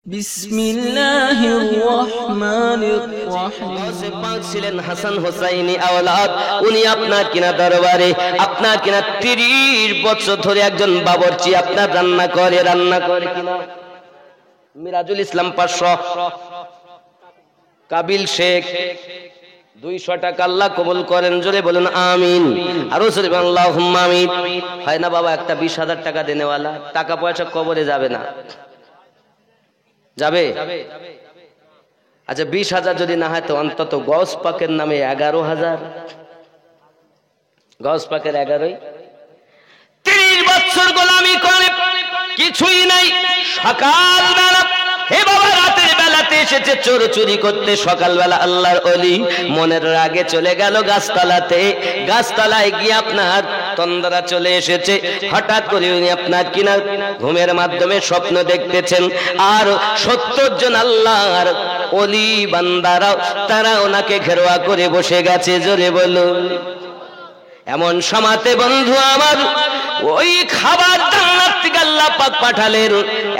বিসমিল্লাহির রহমানির রহিম। পাক ছিলেন হাসান হোসাইনি আওলাদ। উনি আপনার কিনা দরবারে আপনার কিনা 30 বছর ধরে একজন বাবুর্চি আপনার রান্না করে কিনা। মিরাজুল ইসলাম 500, কাবিল শেখ 200 টাকা। আল্লাহ কবুল করেন, জোরে বলুন আমিন। আরো জোরে বলুন আল্লাহুম্মা আমিন। হয় না বাবা, একটা 20,000 টাকা দেনেওয়ালা, টাকা পয়সা কবরে যাবে না, যাবে? আচ্ছা 20,000 যদি না হয় তো অন্তত গৌস পাকের নামে 11,000। গৌস পাকের 11, 30 বছর গোলামি করে কিছুই নাই। সকাল বেলা হে বাবা, রাতের বেলাতে এসেছে চোর চুরি করতে। সকালবেলা আল্লাহর ওলি মনের রাগে চলে গেল গাছতলাতে। গাছতলায় গিয়ে আপনার তন্দ্রা চলে এসেছে। হঠাৎ করে উনি আপনার কিনা ঘুমের মাধ্যমে স্বপ্ন দেখতেছেন, আর 70 জন আল্লাহর ওলি বান্দারাও তারা ওনাকে ঘেরোয়া করে বসে গেছে। জোরে বলুন। এমন সমাতে বন্ধু আমার ওই খাবার জান্নাত থেকে আল্লাহ পাক পাঠালেন।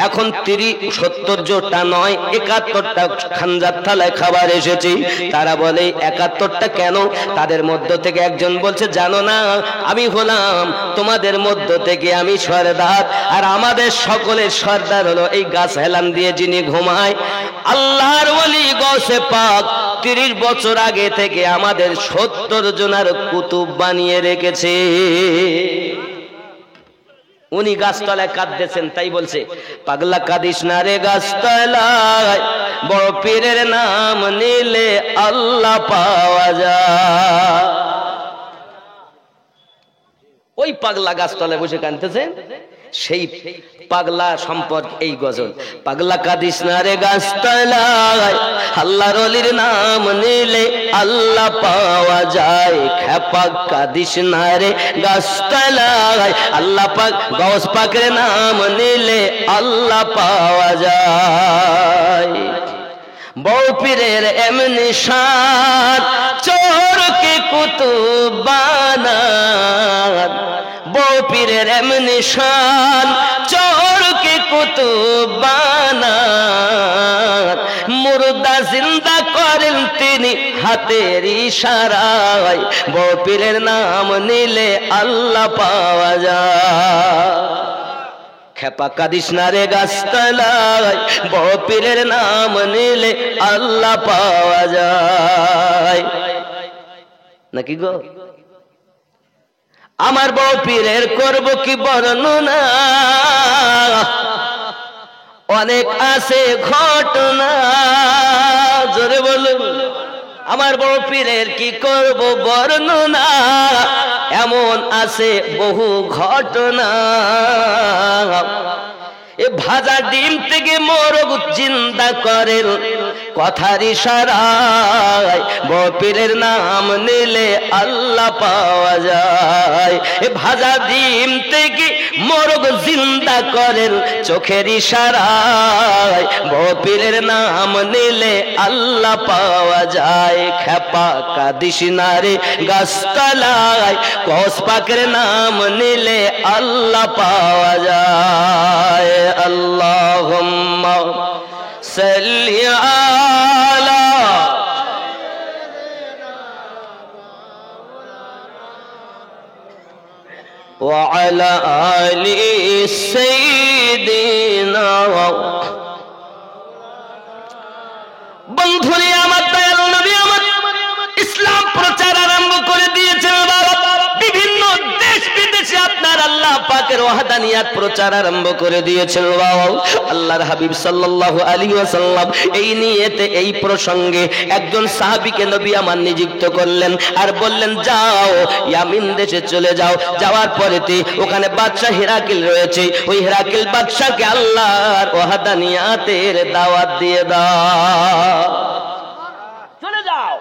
এখন 70 জোটা নয়, 71টা খানজাত থালায় খাবার এসেছে। তারা বলে 71টা কেন? তাদের মধ্য থেকে একজন বলছে, জানো না আমি হলাম তোমাদের মধ্য থেকে আমি সর্দার, আর আমাদের সকলের সর্দার হলো এই গাছ হেলান দিয়ে যিনি ঘুমায়, আল্লাহর ওলি গৌসে পাক 30 বছর আগে থেকে আমাদের 70 জনের কুতুব বানিয়ে রেখেছে। উনি গাছতলায় কাঁদতেছেন, তাই বলছে, পাগলা কাঁদিস না রে গাছতলায়, বড় পীরের নাম নিলে আল্লাহ পাওয়া যায়। ওই পাগলা গাছতলায় বসে কাঁদতেছেন, সেই পাগলা সম্পর্কে এই গজল। পাগলা কাঁদিস না রে গাছতলায়, আল্লাহর ওলির নাম নিলে আল্লাহ পাওয়া যায়। খেপা কাঁদিস না রে গাছতলায়, আল্লাহ পাক গৌস পাকের নাম নিলে আল্লাহ পাওয়া যায়। বউ পীরের এমনি শান, চোরকে কুতুব বানান। বউ পীরের এমনি শান, চোরকে কুতুব বানান। মুর্দা জিন্দা করেন তিনি হাতের ইশারায়। বউ পীরের নাম নিলে আল্লাহ পাওয়া যায়। খেপা কাঁদিস না রে গাছতলায়, বড় পীরের নাম নিলে আল্লাহ পাওয়া যায়। নাকি গো? আমার বড় পীরের করব কি বর্ণনা, অনেক আছে ঘটনা। জোরে বলুন। আমার বড় পীরের কি করব বর্ণনা, এমন আছে বহু ঘটনা। এ ভাজা ডিম থেকে মোরগ জিন্দা করেন কথার ইশারায়। বড় পীরের নাম নিলে আল্লাহ পাওয়া যায়। এ ভাজা ডিম থেকে মোরগ জিন্দা করেন চোখের ইশারায়। বড় পীরের নাম নিলে আল্লাহ পাওয়া যায়। খেপা কাঁদিস না রে গাছতলায়, গৌস পাকের নাম নিলে আল্লাহ পাওয়া যায়। আল্লাহুম্মা সাল্লি আলা ওয়া আলা আলি সাইয়্যিদিনা। বন্ধুরে আমার, দয়াল নবী আমার ইসলাম প্রচার আরম্ভ করে দিয়েছেন বাবা। বিভিন্ন দেশ বিদেশে আপনার আল্লাহ পাকের ওয়াহদানিয়াত প্রচার আরম্ভ করে দিয়েছেন বাবা। আল্লাহর হাবিব সাল্লাল্লাহু আলাইহি ওয়াসাল্লাম এই নিয়তে, এই প্রসঙ্গে একজন সাহাবীকে নবী আমার নিযুক্ত করলেন, আর বললেন, যাও ইয়ামিন দেশে চলে যাও। যাওয়ার পরেতে ওখানে বাদশা হিরাকিল রয়েছে, ওই হিরাকিল বাদশাকে আল্লাহর ওয়াহদানিয়াতের দাওয়াত দিয়ে দাও। চলে যাও।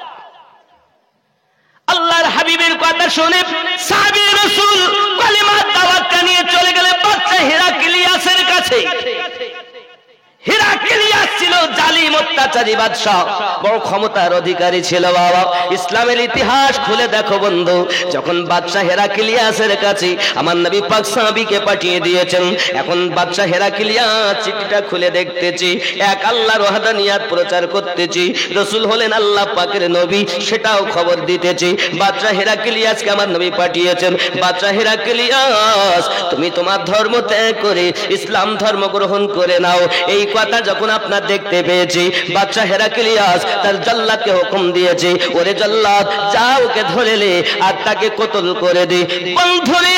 আল্লাহর হাবিবের কথা শুনে সাহাবী রাসূল কালিমার দাওয়াতটা নিয়ে চলে গেলেন বাদশা হিরাকিলিয়াসের কাছে। হিরাকিলিয়াস ছিল জালিম অত্যাচারী বাদশা, বড় ক্ষমতার অধিকারী ছিল বাবা। ইসলামের ইতিহাস খুলে দেখো বন্ধু, যখন বাদশা হেরাক্লিয়াসের কাছে আমার নবী পাক সাহাবীকে পাঠিয়ে দিয়েছেন, এখন বাদশা হেরাক্লিয়াস চিঠিটা খুলে দেখতেছি, এক আল্লাহর ওয়াহদানিয়াত প্রচার করতেছি, রাসূল হলেন আল্লাহ পাকের নবী সেটাও খবর দিতেছি। বাদশা হেরাক্লিয়াসকে আমার নবী পাঠিয়েছেন, বাদশা হেরাক্লিয়াস তুমি তোমার ধর্ম ত্যাগ করে ইসলাম ধর্ম গ্রহণ করে নাও। এই কথা যখন আপনার দেখতে পেয়েছি, বাদশা হেরাক্লিয়াস তার জল্লাদকে হুকুম দিয়েছে, ওরে জল্লাদ যা ওকে ধরে লে আর তাকে কতল করে দে। বন্ধুরে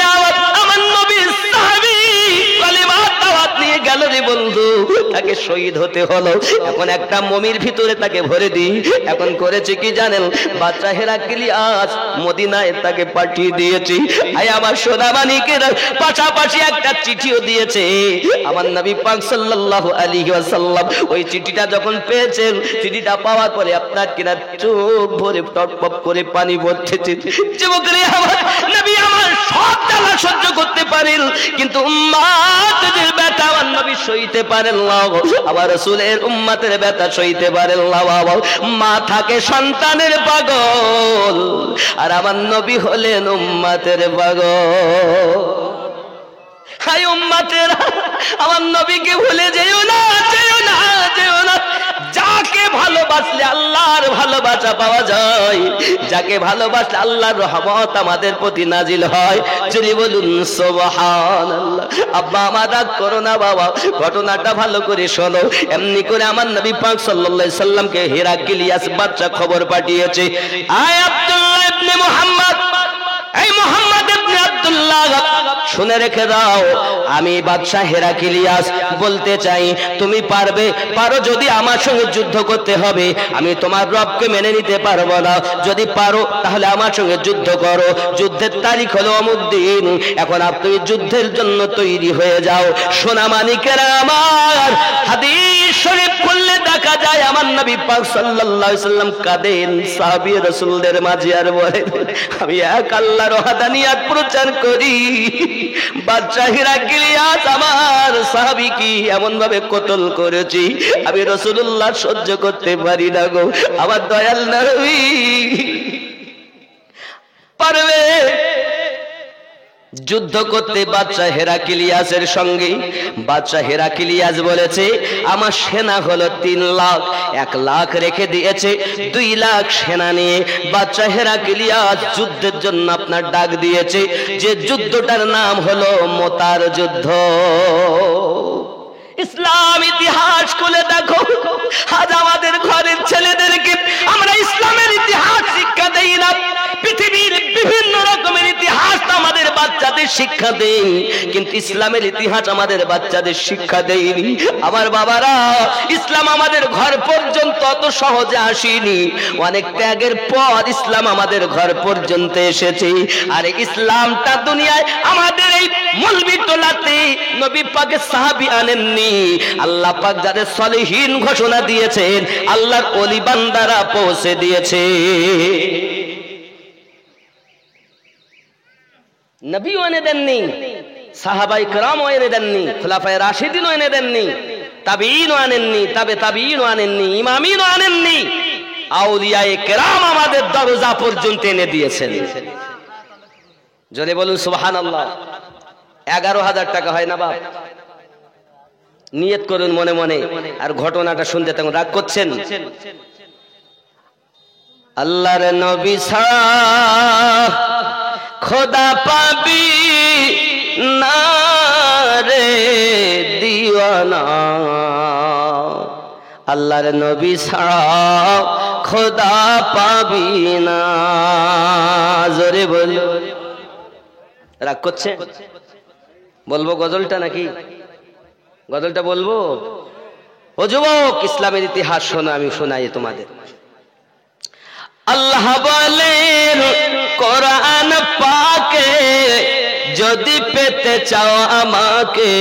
আমার নবীর সাহাবী কালিমার দাওয়াত নিয়ে গেল রে বন্ধু, তাকে শহীদ হতে হলো। এখন একটা মমির ভিতরে তাকে ভরে দি, এখন করেছে কি জানেন, বাদশা হেরাক্লিয়াস মদিনায় তাকে পাঠিয়ে দিয়েছে। আয় আমার সোনা মানিকের পাশাপাশি একটা চিঠিও দিয়েছে আমার নবী পাক সাল্লাল্লাহু আলাইহি ওয়াসাল্লাম। ওই চিঠিটা যখন পেয়েছেন, চিঠিটা পাওয়ার পরে আপনার কিনা চোখ ভরে টপটপ করে পানি পড়তেছে। যুবকরে আমার নবী আমার সব জ্বালা সহ্য করতে পারেন, কিন্তু উম্মতের ব্যথা আমার নবী সইতে পারেন না। আবার রাসূলের উম্মতের ব্যথা সইতে পারেন না বাবা। মা থাকে সন্তানের পাগল, আর আমার নবী হলেন উম্মতের পাগল। হাই উম্মতেরা, আমার নবীকে ভুলে যেও না, যেও না, যেও না। যাকে ভালোবাসলে আল্লাহর ভালোবাসা পাওয়া যায়, যাকে ভালোবাসলে আল্লাহর রহমত আমাদের প্রতি নাজিল হয়। যদি বলুন সুবহানাল্লাহ। আব্বা আমার রাগ করো না বাবা, ঘটনাটা ভালো করে শোনো। এমনি করে আমার নবী পাক সাল্লাল্লাহু আলাইহি সাল্লামকে হেরাক্লিয়াস বাদশা খবর পাঠিয়েছে, আয় আব্দুল্লাহ ইবনে মুহাম্মদ, এই মুহাম্মদ ইবনে আব্দুল্লাহ শুনে রেখে দাও, আমি বাদশা হেরাক্লিয়াস বলতে চাই, তুমি পারো যদি আমার সঙ্গে যুদ্ধ করতে হবে, আমি তোমার রবকে মেনে নিতে পারবো না। যদি পারো তাহলে আমার সঙ্গে যুদ্ধ করো, যুদ্ধের তারিখ হলো অমুক দিন। এখন তুমি যুদ্ধের জন্য তৈরি হয়ে যাও। সোনা মানিকেরা আমার, হাদিস শরীফ খুললে দেখা যায় আমার নবী পাক সাল্লাল্লাহু আলাইহি সাল্লাম কাঁদেন সাহাবী রাসূলদের মাঝে আর বলেন, আমি এক আল্লাহর ওয়াহদানিয়াত প্রচার করি, বাদশা হেরাক্লিয়াস আমার সাহাবীকে এমন ভাবে কতল করেছি, আমি রাসূলুল্লাহ সহ্য করতে পারি না গো। আমার দয়াল নবী পারবে যুদ্ধ করতে বাদশা হেরাক্লিয়াসের সঙ্গে? বাদশা হেরাক্লিয়াস বলেছে, আমার সেনা হলো 3 লাখ, 1 লাখ রেখে দিয়েছে, 2 লাখ সেনা নিয়ে বাদশা হেরাক্লিয়াস যুদ্ধের জন্য আপনার ডাক দিয়েছে, যে যুদ্ধটার নাম হলো মোতার যুদ্ধ। ইসলাম ইতিহাস খুলে দেখো, আজ আমাদের ঘরের ছেলেদেরকে আমরা ইসলামের ইতিহাস শিক্ষা দেই না। পৃথিবীর বিভিন্ন রকমের ইতিহাস আমাদের বাচ্চাদের শিক্ষা দেই, কিন্তু ইসলামের ইতিহাস আমাদের বাচ্চাদের শিক্ষা দেয়নি। আমার বাবারা, ইসলাম আমাদের ঘর পর্যন্ত অত সহজে আসেনি, অনেক ত্যাগের পর ইসলাম আমাদের ঘর পর্যন্ত এসেছে। আর ইসলামটা দুনিয়ায় আমাদের এই মলবি টোলাতে নবী পাকের সাহাবী আনেননি, আল্লাহ পাক যাদের সলিহিন ঘোষণা দিয়েছেন, আল্লাহর ওলি বান্দারা পৌঁছে দিয়েছে। নবীও এনে দেননি, সাহাবায়ে কেরামও এনে দেননি, খুলাফায়ে রাশিদিনও এনে দেননি, তাবিঈনও আনেননি, তাবিঈনও আনেননি, ইমামিনও আনেননি, আউলিয়ায়ে কেরাম আমাদের দরজা পর্যন্ত এনে দিয়েছেন। জোরে বলুন সুবহানাল্লাহ। 11,000 টাকা হয় না বাপ? নিয়ত করুন মনে মনে। আর ঘটনাটা শুনতে তখন রাগ করছেন? আল্লাহর নবী ছাড়া খোদা পাবি না রে দিওয়ানা, আল্লাহর নবী ছাড়া খোদা পাবি না। জোরে বল। রাগ করছে? বলবো গজলটা নাকি? গজলটা বলবো? ও যুবক, ইসলামের ইতিহাস শোনো, আমি শোনাই তোমাদের। আল্লাহ বলেন কোরআন পাকে, যদি পেতে চাও আমাকে,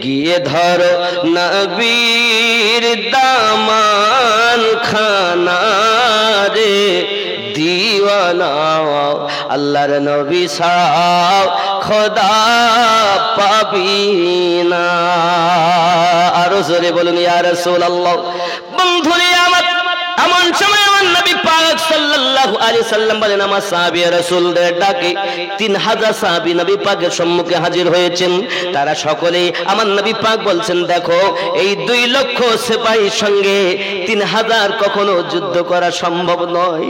গিয়ে ধরো নবীর দামান খানা রে দিওয়ানা। আল্লাহর নবী ছাড়া খোদা পাবি না। আরো জোরে বলুন ইয়া রাসূলুল্লাহ। বন্ধুরে আমার, এমন সময় আমার নবী পাক সাল্লাল্লাহু আলাইহি সাল্লাম বলেন, আমার সাহাবী রাসূলদের ডাকে 3000 সাহাবী নবী পাকের সম্মুখে হাজির হয়েছেন। তারা সকলেই আমার নবী পাক বলছেন, দেখো এই 2 লক্ষ সিপাহীর সঙ্গে 3000 কখনো যুদ্ধ করা সম্ভব নয়।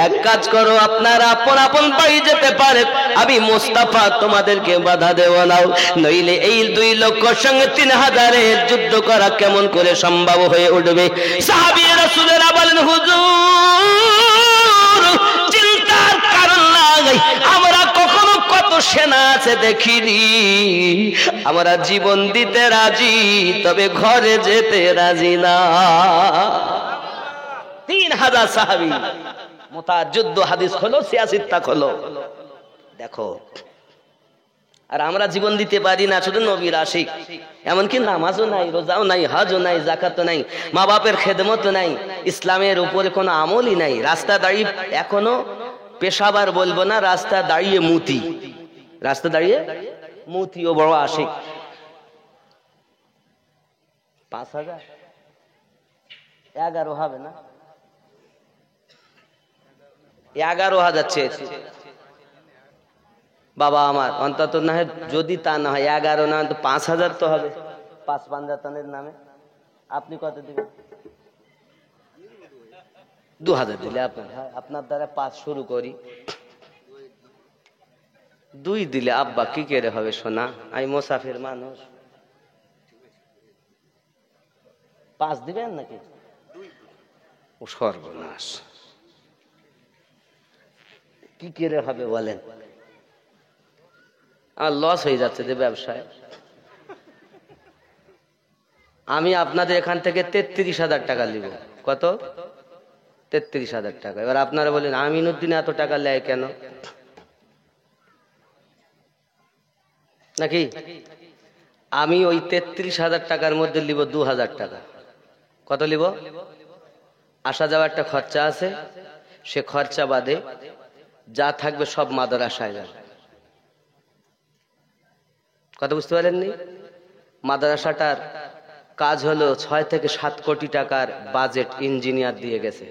এক কাজ করো, আপনারা আপন আপন বাড়ি যেতে পারেন, আমি মুস্তাফা তোমাদেরকে বাধা দেব না, নইলে এই 2 লক্ষর সঙ্গে 3000 এর যুদ্ধ করা কেমন করে সম্ভব হয়ে উঠবে। সাহাবী রাসূলেরা বলেন, হুজুর চিন্তার কারণ নাই, আমরা কখনো কত সেনা আছে দেখিনি, আমরা জীবন দিতে রাজি, তবে ঘরে যেতে রাজি না। 3000 সাহাবী মুতার যুদ্ধ, হাদিস খোলো, সিয়াসিত্তা খোলো, দেখো। আর আমরা জীবন দিতে পারি না, শুধু নবীর আশিক, এমনকি নামাজও নাই, রোজাও নাই, হজও নাই, যাকাতও নাই, মা বাপের খেদমতও নাই, ইসলামের উপরে কোনো আমলই নাই। রাস্তা দাঁড়িয়ে এখনো পেশাবার বলবো না, রাস্তা দাঁড়িয়ে মুতি, রাস্তা দাঁড়িয়ে মুতি ও বড় আশিক। 5000 11 হবে না, 11,000 চেয়েছি বাবা আমার, অন্তত না হয়, যদি তা না হয় 11 না তো 5000 তো হবে, 5 পাঞ্জাতনের নামে। আপনি কত দিবেন? 2000 দিলে আপনার দ্বারা 5 শুরু করি। 2 দিলে আব্বা কি করে হবে সোনা, আমি মুসাফির মানুষ। 5 দিবেন নাকি? ও সর্বনাশ, কি করে হবে বলেন? আর লস হয়ে যাচ্ছে যে ব্যবসায়। আমি আপনাদের এখান থেকে 33,000 টাকা নিব। কত? 33,000 টাকা। এবার আপনারা বলেন, আমিনুদ্দিন এত টাকা নেয় কেন? নাকি আমি ওই 33,000 টাকার মধ্যে নিব 2,000 টাকা। কত নিব? আসা যাওয়ার একটা খরচা আছে, সে খরচা বাদে যা থাকবে সব মাদ্রাসায় যাবে। কথা বুঝতে পারেননি? মাদ্রাসাটার কাজ হলো 6 থেকে 7 কোটি টাকার বাজেট ইঞ্জিনিয়ার দিয়ে গেছে,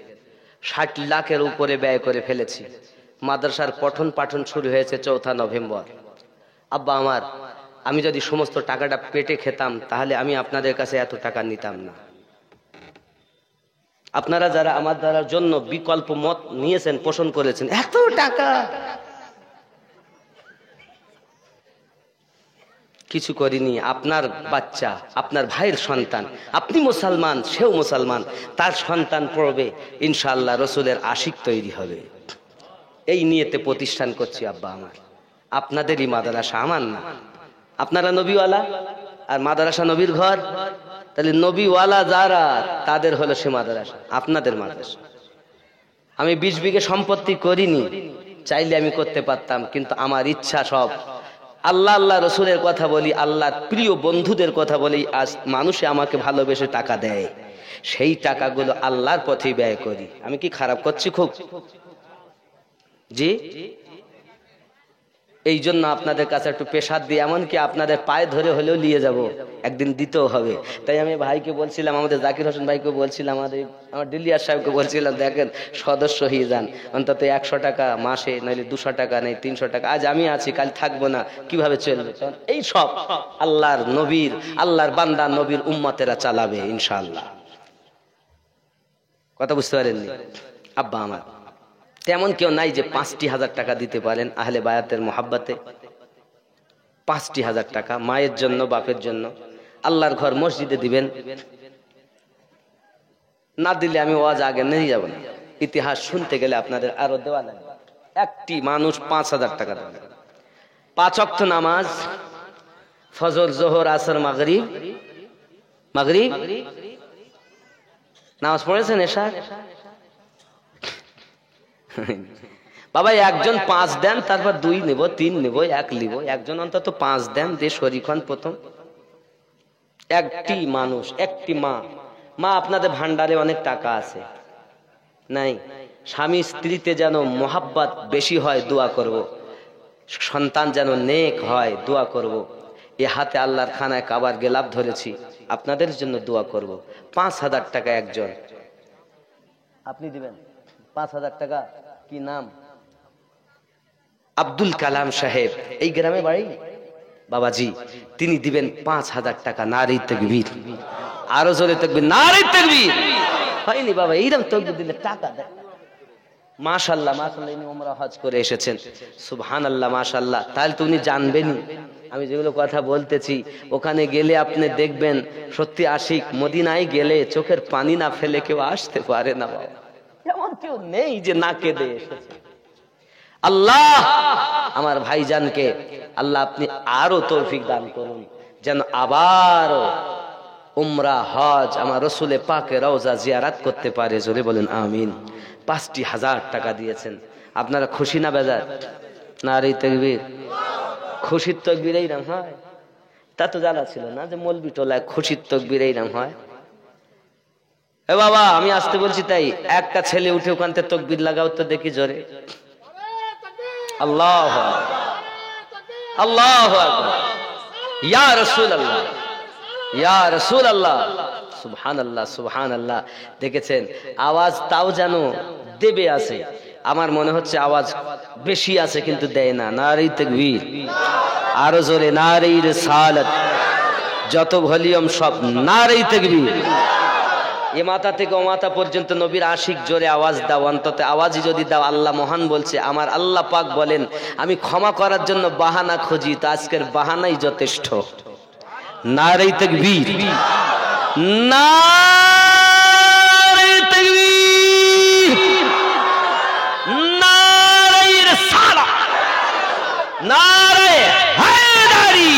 60 লাখের উপরে ব্যয় করে ফেলেছি। মাদ্রাসার পঠন পাঠন শুরু হয়েছে 4 নভেম্বর। আব্বা আমার, আমি যদি সমস্ত টাকাটা পেটে খেতাম তাহলে আমি আপনাদের কাছে এত টাকা নিতাম না। আপনারা যারা আমার দ্বারার জন্য বিকল্প মত নিয়েছেন, পোষণ করেছেন, এত টাকা কিছু করিনি। আপনার বাচ্চা, আপনার ভাইয়ের সন্তান, আপনি মুসলমান, সেও মুসলমান, তার সন্তান পড়বে, ইনশাআল্লাহ রসুলের আশিক তৈরি হবে। এই নিয়েতে প্রতিষ্ঠান করছি আব্বা আমার। আপনাদেরই মাদ্রাসা, আমার না। আপনারা নবীওয়ালা আর মাদ্রাসা নবীর ঘর, তাহলে নবীওয়ালা যারা তাদের হলো সে মাদ্রাসা, আপনাদের মাদ্রাসা। আমি 20 বিঘে সম্পত্তি করিনি, চাইলে আমি করতে পারতাম, কিন্তু আমার ইচ্ছা সব আল্লাহ আল্লাহ রসুলের কথা বলি, আল্লাহর প্রিয় বন্ধুদের কথা বলি। আজ মানুষে আমাকে ভালোবেসে টাকা দেয়, সেই টাকাগুলো আল্লাহর পথে ব্যয় করি। আমি কি খারাপ করছি খুব? জি, এই জন্য আপনাদের কাছে একটু পেশাদ দিয়ে, এমনকি আপনাদের পায়ে ধরে হলেও নিয়ে যাব, একদিন দিতেও হবে। তাই আমি ভাইকে বলছিলাম, আমাদের জাকির হোসেন ভাইকে বলছিলাম, আমার ডিলিয়ার সাহেবকে বলছিলাম, দেখেন সদস্য হয়ে যান, অন্তত 100 টাকা মাসে, নাহলে 200 টাকা, নেই 300 টাকা। আজ আমি আছি, কাল থাকবো না, কিভাবে চলবে? এই সব আল্লাহর নবীর, আল্লাহর বান্দা নবীর উম্মতেরা চালাবে ইনশাআল্লাহ। কথা বুঝতে পারেননি আব্বা আমার? তেমন কেউ নাই যে 50,000 টাকা দিতে পারেন আহলে বায়াতের মোহাব্বতে। 50,000 টাকা মায়ের জন্য, বাপের জন্য, আল্লাহর ঘর মসজিদে দিবেন। না দিলে আমি ওয়াজ আগে নিয়ে যাব না। ইতিহাস শুনতে গেলে আপনাদের আরো দেওয়া লাগবে। একটি মানুষ 5,000 টাকা দেবে। 5 ওয়াক্ত নামাজ, ফজর, জোহর, আসর, মাগরিব। মাগরিব নামাজ পড়েছেন? এশা বাবা একজন 5 দেন, তারপর 2 নেব, 3 নেব, 1 নেব, একজন অন্তত 5 দেন, যে শরীখন প্রথম। একটি মানুষ, একটি মা। মা আপনাদের ভান্ডারে অনেক টাকা আছে, নাই? স্বামী স্ত্রীতে যেন মোহাব্বত বেশি হয়, দোয়া করব। সন্তান যেন নেক হয় দোয়া করব। এ হাতে আল্লাহর খানায় কাবার গেলাপ ধরেছি, আপনাদের জন্য দোয়া করব। 5,000 টাকা একজন আপনি দিবেন। 5,000 টাকা। কি নাম? আব্দুল কালাম সাহেব, এই গ্রামে বাড়ি বাবাজি। তিনি দিবেন 5,000 টাকা। নারী তাকবীর, আরো জোরে তাকবীর, নারী তাকবীর। হয়নি বাবা, এইরকম তাকবীর দিলে টাকা দেয়। মাশাআল্লাহ মাশাআল্লাহ, ইনি উমরা হজ করে এসেছেন। সুবহানাল্লাহ মাশাআল্লাহ। তাহলে তো উনি জানবেনই আমি যেগুলো কথা বলতেছি। ওখানে গেলে আপনি দেখবেন সত্যি আশিক। মদিনায় গেলে চোখের পানি না ফেলে কেউ আসতে পারে না বাবা, এমন কেউ নেই যে না কেঁদে এসেছে। আল্লাহ আমার ভাইজানকে আল্লাহ আপনি আরো তৌফিক দান করুন, যেন আবারও উমরা হজ আমার রসুলে পাকে রওজা জিয়ারাত করতে পারে। জোরে বলেন আমিন। 5,000 টাকা দিয়েছেন। আপনারা খুশি না বেজার? নারী তাকবীর। খুশির তাকবীর এইরকম হয়? তা তো জানা ছিল না যে মৌলবি টোলায় খুশির তাকবীর এইরকম হয়। এ বাবা আমি আসতে বলছি তাই, একটা ছেলে উঠে ওখান থেকে তাকবীর লাগাও তো দেখি জোরে। আল্লাহু আকবার, আল্লাহু আকবার, ইয়া রাসূলুল্লাহ, ইয়া রাসূলুল্লাহ। সুবহানাল্লাহ সুবহানাল্লাহ। দেখেছেন আওয়াজ তাও যেন দেবে আছে। আমার মনে হচ্ছে আওয়াজ বেশি আছে কিন্তু দেয় না। নারী তাকবীর, আরো জোরে নারী রিসালাত। যত ভলিউম সব নারী তাকবীর। এ মাথা থেকে ও মাথা পর্যন্ত নবীর আশিক জোরে আওয়াজ দাও। অন্তত আওয়াজই যদি দাও। আল্লাহ মহান বলছে, আমার আল্লাহ পাক বলেন আমি ক্ষমা করার জন্য বাহানা খুঁজি, তো আজকের বাহানাই যথেষ্ট। নারী তাকবীর, নারী তাকবীর, নারী রিসালাত, নারী হায়দারি,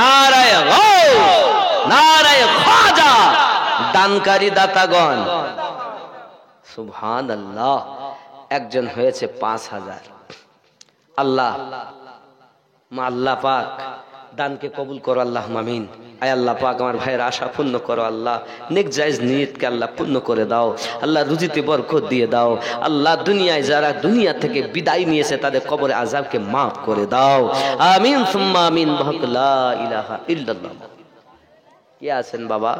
নারী গাউস, নারী খাজা। দানকারী দাতাগণ সুবহানাল্লাহ। একজন হয়েছে 5,000। আল্লাহ মা আল্লাহ পাক দানকে কবুল করো আল্লাহ আমিন। আয় আল্লাহ পাক আমার ভাইয়ের আশা পূর্ণ করো আল্লাহ। নেক জায়েজ নিয়তকে আল্লাহ পূর্ণ করে দাও আল্লাহ। রুজিতে বরকত দিয়ে দাও আল্লাহ। দুনিয়ায় যারা দুনিয়া থেকে বিদায় নিয়েছে তাদের কবরে আযাবকে মাফ করে দাও। আমিন সুম্মা আমিন। বহক লা ইলাহা ইল্লাল্লাহ। কে আছেন বাবা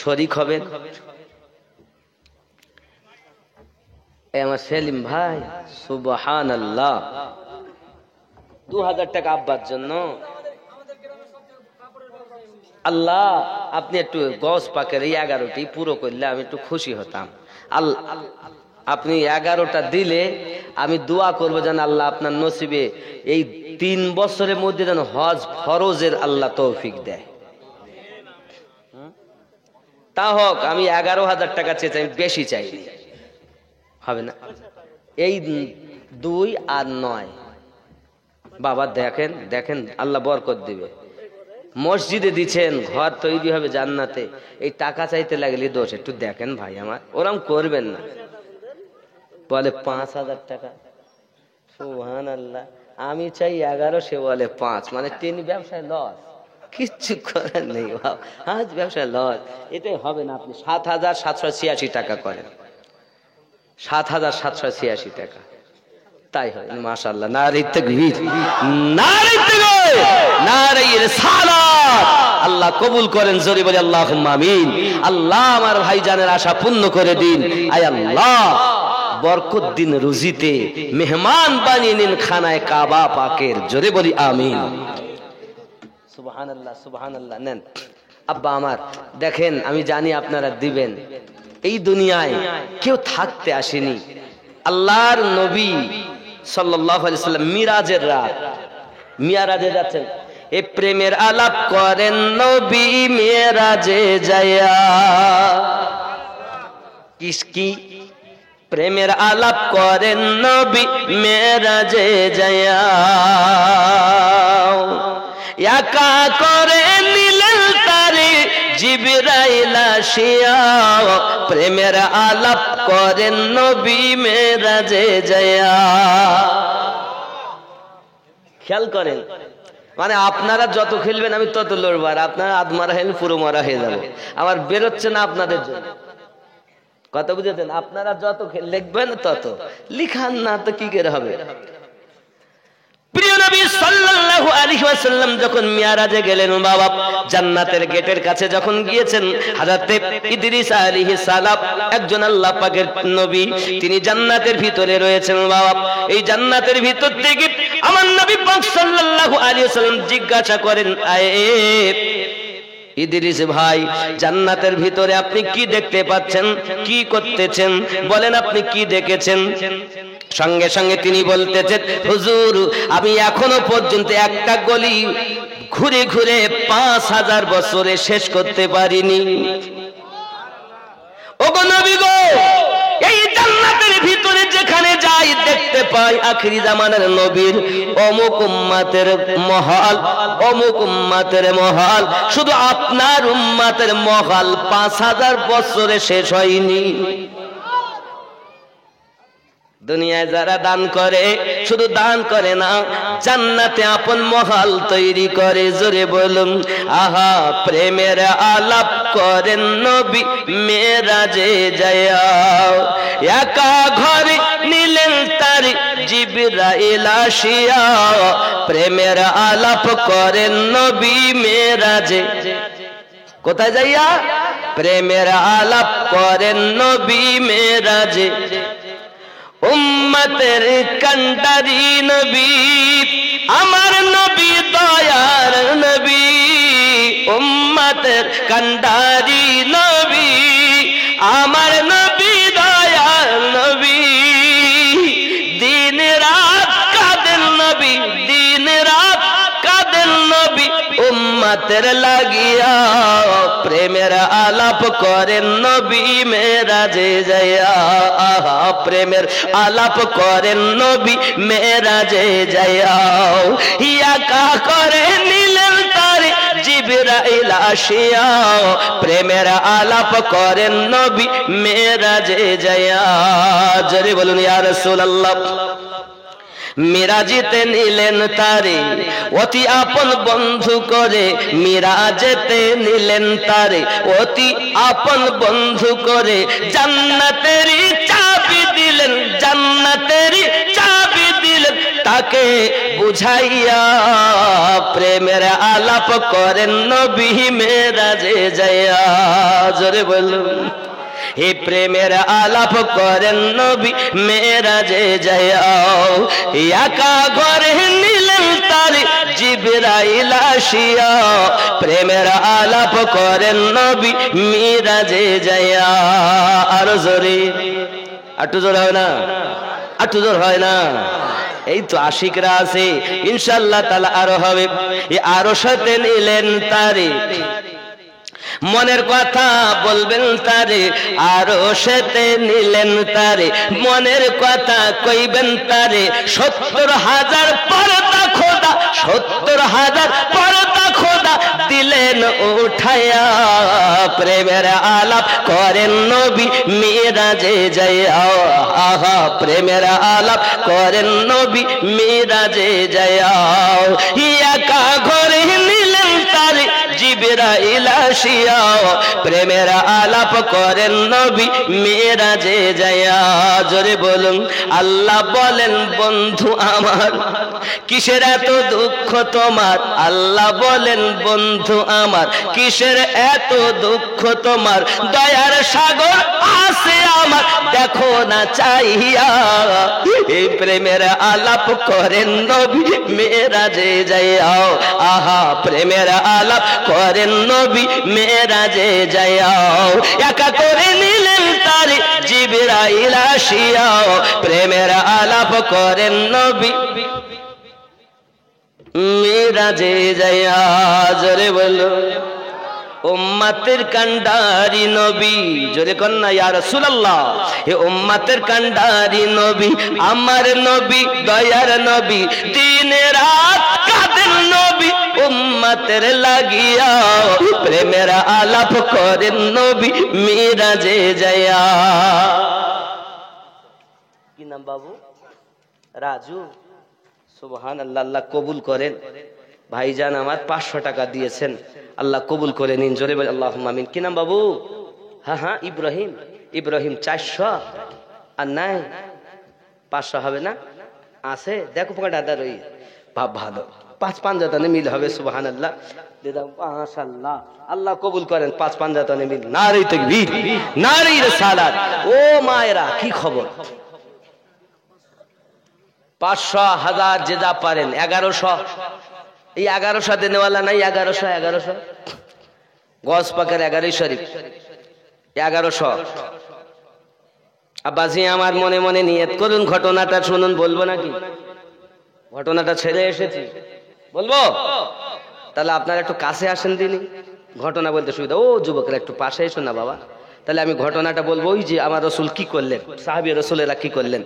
শরীক হবেন? এই আমার সেলিম ভাই। সুবহানাল্লাহ। 2,000 টাকা আব্বার জন্য। আল্লাহ আপনি একটু গস পাকের এই 11টি পুরো করলে আমি একটু খুশি হতাম। আল্লাহ আপনি 11টা দিলে আমি দোয়া করবো যেন আল্লাহ আপনার নসিবে এই 3 বছরের মধ্যে যেন হজ ফরজের আল্লাহ তৌফিক দেয়। তা হোক, আমি 11,000 টাকা চেয়েছি, আমি বেশি চাই। হবে না? এই 2 আর 9 বাবা দেখেন দেখেন আল্লাহ বরকত দিবে। মসজিদে দিচ্ছেন, ঘর তৈরি হবে জান্নাতে। এই টাকা চাইতে লাগলে দোষ। একটু দেখেন ভাই আমার, ওরম করবেন না। বলে 5,000 টাকা। সুবহানাল্লাহ। আমি চাই 11, সে বলে 5। মানে 3 ব্যবসায় লস। কিচ্ছু করার নেই বাবা, আজ ব্যবসায় লস। এটাই হবে না। আপনি 7,786 টাকা করেন। 7,786 টাকা। তাই হয় মাশাআল্লাহ। নারী তাকবীর, নারী তাকবীর, নারী রিসালাত। আল্লাহ কবুল করেন। জোরে বলি আল্লাহুম্মা আমিন। আল্লাহ আমার ভাইজানের আশা পূর্ণ করে দিন। আয় আল্লাহ বরকত দিন রুজিতে, মেহমান বানিয়ে নিন খানায় কাবা পাকের। জোরে বলি আমিন। সুবহানাল্লাহ সুবহানাল্লাহ। নেন আব্বা আমার। দেখেন আমি জানি আপনারা দিবেন। এই দুনিয়ায় কেউ থাকতে আসেনি। আল্লাহর নবী সাল্লাল্লাহু আলাইহি সাল্লাম মিরাজের রাত, মিরাজে যাচ্ছেন। এ প্রেমের আলাপ করেন নবী মিরাজে যায়া। কিসকি প্রেমের আলাপ করেন নবী মিরাজে যায়া। একা করে নিলেন তারে জিবরাইল আসিয়া। প্রেমের আলাপ করেন নবী মেরাজে যায়া। খেয়াল করেন, মানে আপনারা যত খেলবেন আমি তত লড়বো, আর আপনারা আধমারা হলেন পুরো মারা হয়ে যাবো। আমার বেরোচ্ছে না আপনাদের জন্য। কথা বুঝেছেন? আপনারা যত লিখবেন তত, লিখান না তো কি করে হবে। প্রিয় নবী সাল্লাল্লাহু আলাইহি ওয়াসাল্লাম যখন মিরাজে গেলেন বাবা, জান্নাতের গেটের কাছে যখন গিয়েছেন, হযরতে ইদ্রিস আলাইহিস সালাম একজন আল্লাহ পাকের নবী, তিনি জান্নাতের ভিতরে রয়েছেন বাবা। এই জান্নাতের ভিতর থেকে আমার নবী পাক সাল্লাল্লাহু আলাইহি ওয়াসাল্লাম জিজ্ঞাসা করেন, ইদ্রিস ভাই, জান্নাতের ভিতরে আপনি কি দেখতে পাচ্ছেন, কি করতেছেন, বলেন আপনি কি দেখেছেন? সঙ্গে সঙ্গে তিনি বলতেছেন, হুজুর আমি এখনো পর্যন্ত একটা গলি ঘুরে ঘুরে 5000 বছরে শেষ করতে পারিনি। ওগো নবী গো, এই জান্নাতের ভিতরে যেখানে যাই দেখতে পাই আখিরি জামানার নবীর অমুক উম্মতের মহল, অমুক উম্মতের মহল, শুধু আপনার উম্মতের মহল 5000 বছরে শেষ হয়নি। দুনিয়ায় যারা দান করে, শুধু দান করে না, জান্নাতে আপন মহল তৈরি করে। জোরে বলুন আহা, প্রেমের আলাপ করেন নবী মেরাজে যায়া, একা ঘরে নিলেন তার জিবরাইল আসিয়া, প্রেমের আলাপ করেন নবী মেরাজে। কোথায় যাইয়া? প্রেমের আলাপ করেন নবী মেরাজে। উম্মতের কান্ডারি নবী, আমার নবী দয়ার নবী, উম্মতের কান্ডারি নবী, আমার নবী দয়ার নবী, দিন রাত কাঁদেন নবী, দিন রাত কাঁদেন নবী উম্মতের লাগিয়া, প্রেমের আলাপ করেন নবী মেরাজে যাইয়া। আহা, প্রেমের আলাপ করেন নবী মেরাজে যাইয়া, ইয়াকা করে নিলেন তারে জিবরাইল আসিয়া, প্রেমের আলাপ করেন নবী মেরাজে যাইয়া। জোরে বলুন ইয়া রাসূলুল্লাহ। মিরাজেতে নিলেন তারে অতি আপন বন্ধু করে, মিরাজেতে নিলেন তারে অতি আপন বন্ধু করে, জান্নাতেরই চাবি দিলেন, জান্নাতেরই চাবি দিলেন তাকে বুঝাইয়া, প্রেমের আলাপ করেন নবী মেরাজে যাইয়া। জোরে বলুন, হে প্রেমের আলাপ করেন নবী মেরাজে যাইয়া, একা ঘরে নিলেন তার জিবরাইল আসিয়া, প্রেমের আলাপ করেন নবী মেরাজে যাইয়া। আরো জোরে, একটু জোর হয় না? একটু জোর হয় না? এই তো আশিকরা আছে, ইনশাআল্লাহ তাআলা আরো হবে। আরো সাথে নিলেন তারে, মনের কথা বলবেন তারে, আরো সেতে নিলেন তারে, মনের কথা কইবেন তারে, 70,000 পর্দা খোদা, 70,000 পর্দা খোদা দিলেন উঠায়া, প্রেমের আলাপ করেন নবী মেরাজে যাইয়া। আহা, প্রেমের আলাপ করেন নবী মেরাজে যাইয়া, একা ঘরে নিলেন তারে জিবরাইল আসিয়া, প্রেমের আলাপ করেন নবী মেরাজে যাইয়া। জোরে বলুন আল্লাহ বলেন, বন্ধু আমার কিসের এত দুঃখ তোমার, আল্লাহ বলেন বন্ধু আমার কিসের এত দুঃখ তোমার, দয়ার সাগর আছে আমার দেখো না চাইয়া, এই প্রেমের আলাপ করেন নবী মেরাজে যাইয়া। আহা, প্রেমের আলাপ করেন নবী মেরাজে যাইয়া, একা করে নিলেন তারে জিবরাইল আসিয়া, প্রেমের আলাপ করেন নবী মেরাজে যাইয়া। জোরে বলো উম্মতের কান্ডারি নবী, জোরে কন্যা ইয়া রাসূলুল্লাহ। হে উম্মতের কান্ডারি নবী, আমার নবী দয়ার নবী, দিন রাত কাঁদেন নবী উম্মতের লাগিয়া, প্রেমের আলাপ করেন নবী মেরাজে যাইয়া। কি নাম বাবু? রাজু। সুবহানাল্লাহ, আল্লাহ কবুল করেন। ভাইজান আমার 500 টাকা দিয়েছেন, আল্লাহ কবুল করে নিন। জোরে বলে আল্লাহুম্মা আমিন। কি নাম বাবু? হ্যাঁ হ্যাঁ, ইব্রাহিম। ইব্রাহিম 400 আর নাই 500 হবে না? আছে দেখো পোকা দাদা রই ভাব ভালো, 5 পাঞ্জাতনে মিল হবে। সুবহানাল্লাহ, মাশাআল্লাহ, আল্লাহ কবুল করেন। 5 পাঞ্জাতনে মিল। নারে তাকবীর, নারে রিসালাত। ও মায়েরা, কি খবর? 500, 1000 যে যা পারেন। 1100, এই 1100 দেনেওয়ালা নাই? 1100 গজ পাকের 11 শরীফ 1100। আব্বাজি আমার মনে মনে নিয়ত করুন, ঘটনাটা শুনুন। বলবো নাকি? ঘটনাটা ছেড়ে এসেছি, বলবো? তাহলে আপনারা একটু কাছে আসেন দিনই, ঘটনা বলতে সুবিধা। ও যুবকরা একটু পাশে এসো না বাবা। তাহলে আমি ঘটনাটা বলবো, ওই যে আমার রসুল কি করলেন, সাহাবী রসুলেরা কি করলেন।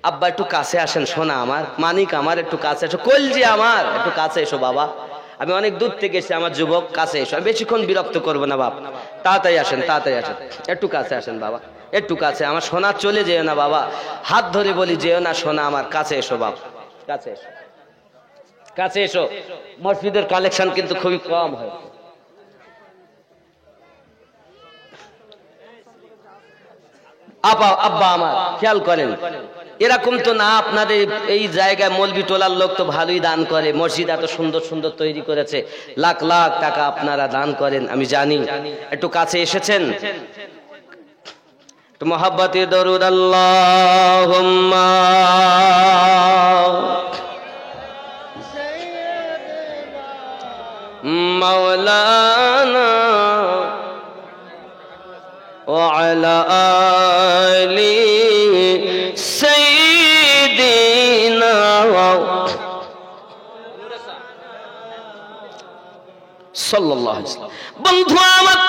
আব্বা একটু কাছে আসেন, শোনা আমার, মানিক আমার, একটু কাছে এসো, কলজি আমার, একটু কাছে এসো বাবা। আমি অনেক দূর থেকে এসেছি, আমার যুবক, কাছে এসো। আমি বেশিক্ষণ বিরক্ত করবো না বাপ, তাড়াতাড়ি আসেন, তাড়াতাড়ি আসেন, একটু কাছে আসেন বাবা, একটু কাছে। আমার সোনা চলে যেও না বাবা, হাত ধরে বলি যেও না সোনা আমার, কাছে এসো বাপ, কাছে এসো, কাছে এসো। মসজিদের কালেকশন কিন্তু খুবই কম হয়। আব্বা আমার খেয়াল করেন, এরকম তো না আপনাদের এই জায়গায় মৌলবি টোলার লোক তো ভালোই দান করে, মসজিদ এত সুন্দর সুন্দর তৈরি করেছে, লাখ লাখ টাকা আপনারা দান করেন, আমি জানি। একটু কাছে এসেছেন, একটু মহাব্বতে দরুদ আল্লাহুম্মা মাওলানা ওয়া আলা আলি সাইয়্যিদিনা। সাল্লাল্লাহু আলাইহি ওয়াসাল্লাম। বন্ধু আমার,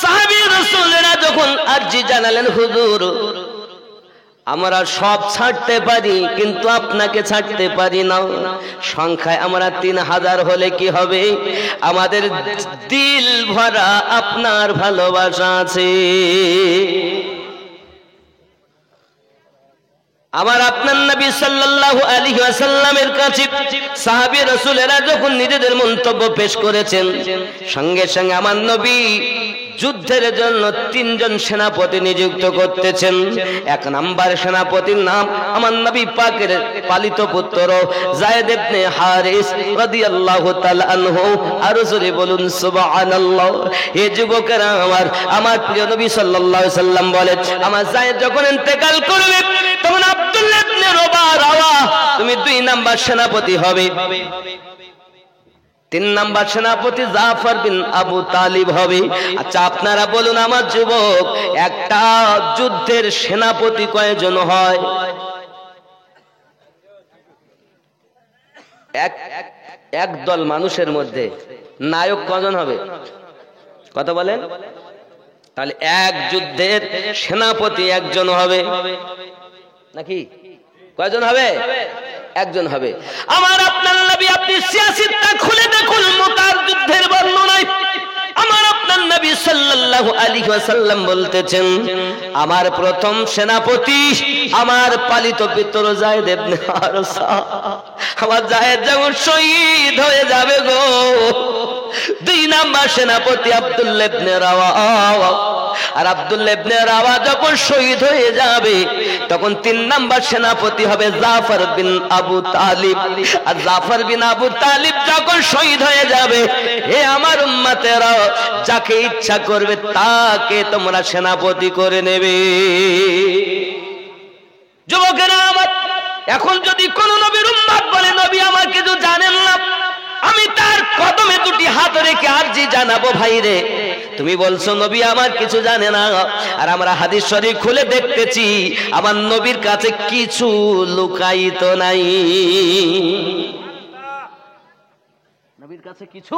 সাহাবী রাসূলেরা যখন আরজি জানালেন, হুজুর আমরা সব ছাড়তে পারি কিন্তু আপনাকে ছাড়তে পারি না, সংখ্যায় আমরা 3000 হলে কি হবে, আমাদের দিল ভরা আপনার ভালোবাসা আছে। আমার আপনার নবী সাল্লাল্লাহু আলাইহি ওয়াসাল্লামের কাছে সাহাবী রাসূলেরা যখন নিজেদের মন্তব্য পেশ করেছেন, সঙ্গে সঙ্গে আমার নবী যুদ্ধের জন্য 3 জন সেনাপতি নিযুক্ত করতেছেন। 1 নাম্বার সেনাপতির নাম আমার নবী পাকের পালিত পুত্র যায়েদ ইবনে হারিস রাদিয়াল্লাহু তাআলা আনহু। আর জোরে বলুন সুবহানাল্লাহ। হে যুবকেরা আমার প্রিয় নবী সাল্লাল্লাহু আলাইহি সাল্লাম বলেন, আমার যায়েদ যখন ইন্তেকাল করবে তখন আব্দুল্লাহ ইবনে রবাহ তুমি 2 নাম্বার সেনাপতি হবে। 3 নাম্বার সেনাপতি জাফর বিন আবু তালিব হবে। আচ্ছা আপনারা বলুন আমার যুবক, একটা যুদ্ধের সেনাপতি কয়জন হয়? এক দল মানুষের মধ্যে নায়ক কজন হবে? কত বলেন? তাহলে এক যুদ্ধের সেনাপতি একজন হবে নাকি? কয়জন হবে? একজন হবে। আমার আপনার নবী, আপনি সিয়াসিতটা খুলে দেখুন, মুতার যুদ্ধের বর্ণনায় আমার আপনার নবী সাল্লাল্লাহু আলাইহি ওয়াসাল্লাম বলতেছেন, আমার প্রথম সেনাপতি আমার পালিত পুত্র যায়েদ ইবনে হারিসা। আমার যায়েদ যখন শহীদ হয়ে যাবে গো, 2 নাম্বার সেনাপতি আব্দুল্লাহ ইবনে রাওয়াহ। আর আব্দুল্লাহ ইবনে রাওয়াহ যখন শহীদ হয়ে যাবে তখন 3 নাম্বার সেনাপতি হবে জাফর বিন আবু তালিব। আর জাফর বিন আবু তালিব যখন শহীদ হয়ে যাবে, হে আমার উম্মতেরা, যাকে ইচ্ছা করবে তাকে তোমরা সেনাপতি করে নেবে। যুবকেরা আমার, এখন যদি কোন নবীর উম্মত বলে নবী আমার কিছু জানেন না, আমি তার কদমে 2টি হাত রেখে আরজি জানাবো, ভাই রে তুমি বলছো নবী আমার কিছু জানে না, আর আমরা হাদিস শরীফ খুলে দেখতেছি আমার নবীর কাছে কিছু লুকায়িত নাই। নবীর কাছে কিছু